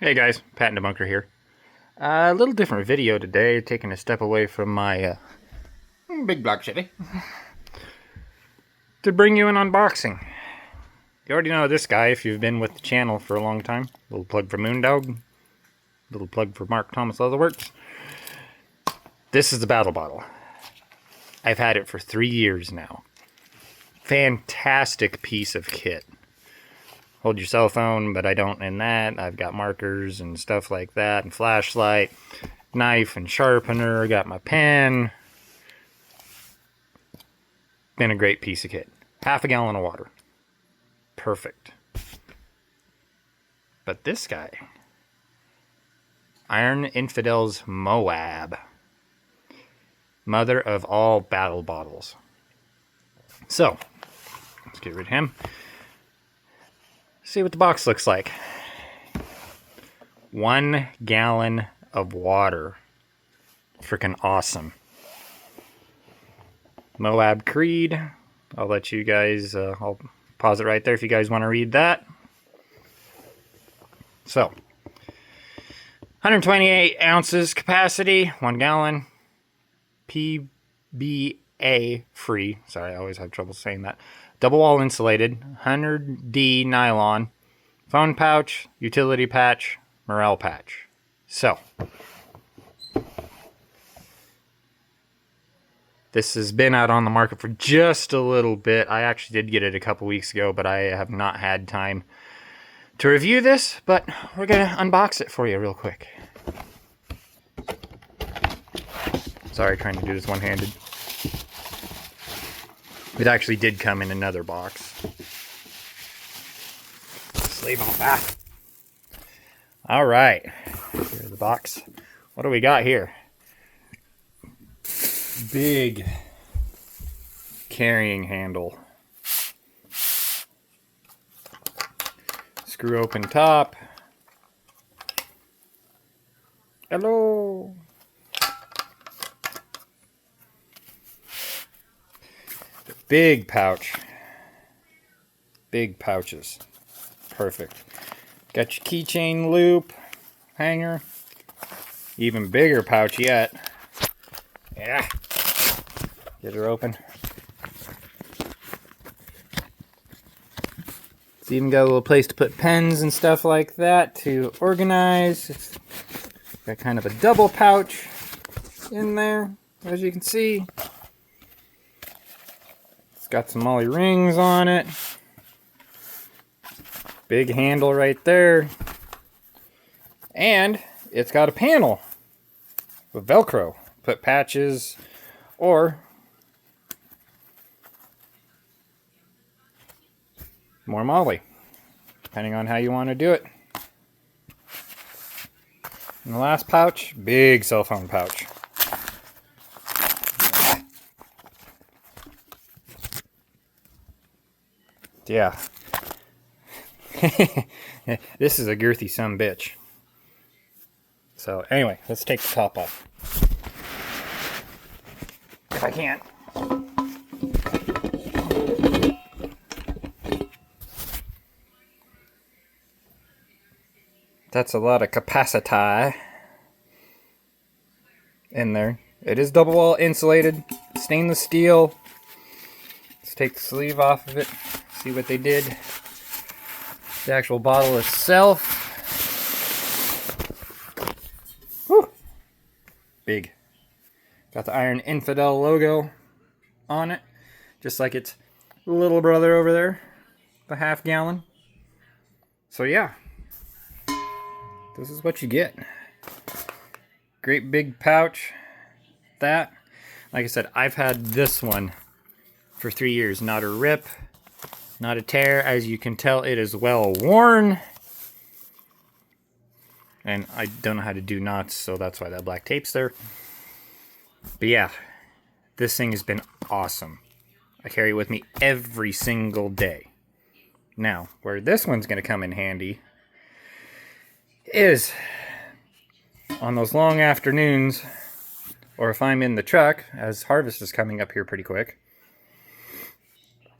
Hey guys, Pat in the Bunker here. A little different video today, taking a step away from my big block Chevy to bring you an unboxing. You already know this guy if you've been with the channel for a long time. Little plug for Moondog, little plug for Mark Thomas Leatherworks. This is the Battle Bottle. I've had it for 3 years now. Fantastic piece of kit. Hold your cell phone, but I don't in that. I've got markers and stuff like that, and flashlight, knife and sharpener. Got my pen. Been a great piece of kit. Half a gallon of water. Perfect. But this guy, Iron Infidel MOABB, mother of all battle bottles. So, let's get rid of him. See what the box looks like. 1 gallon of water. Freaking awesome. MOABB Creed. I'll let you guys, I'll pause it right there if you guys want to read that. So, 128 ounces capacity, 1 gallon. PBA free. Sorry, I always have trouble saying that. Double wall insulated, 100D nylon, phone pouch, utility patch, morale patch. So, this has been out on the market for just a little bit. I actually did get it a couple weeks ago, but I have not had time to review this, but we're going to unbox it for you real quick. Sorry, trying to do this one-handed. It actually did come in another box. Sleeve off that. All right. Here's the box. What do we got here? Big carrying handle. Screw open top. Hello. Big pouch. Big pouches. Perfect. Got your keychain loop hanger. Even bigger pouch yet. Yeah. Get her open. It's even got a little place to put pens and stuff like that to organize. It's got kind of a double pouch in there, as you can see. Got some molly rings on it. Big handle right there. And it's got a panel with Velcro. Put patches or more molly, depending on how you want to do it. And the last pouch, big cell phone pouch. Yeah. This is a girthy sumbitch. So anyway, let's take the top off. If I can. That's a lot of capacity in there. It is double wall insulated, stainless steel. Let's take the sleeve off of it. See what they did. The actual bottle itself. Whew. Big. Got the Iron Infidel logo on it. Just like its little brother over there. The half gallon. So yeah. This is what you get. Great big pouch. That. Like I said, I've had this one for 3 years. Not a rip. Not a tear. As you can tell, it is well worn. And I don't know how to do knots, so that's why that black tape's there. But yeah, this thing has been awesome. I carry it with me every single day. Now, where this one's going to come in handy is on those long afternoons, or if I'm in the truck, as harvest is coming up here pretty quick.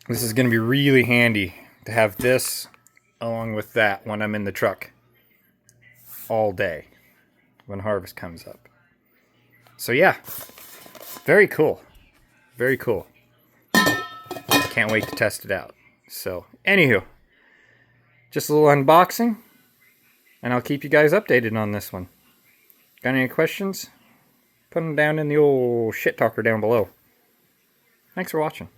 This is going to be really handy to have this along with that when I'm in the truck. all day when harvest comes up. So yeah, very cool. Very cool. Can't wait to test it out. So, anywho, just a little unboxing, and I'll keep you guys updated on this one. Got any questions? Put them down in the old shit talker down below. Thanks for watching.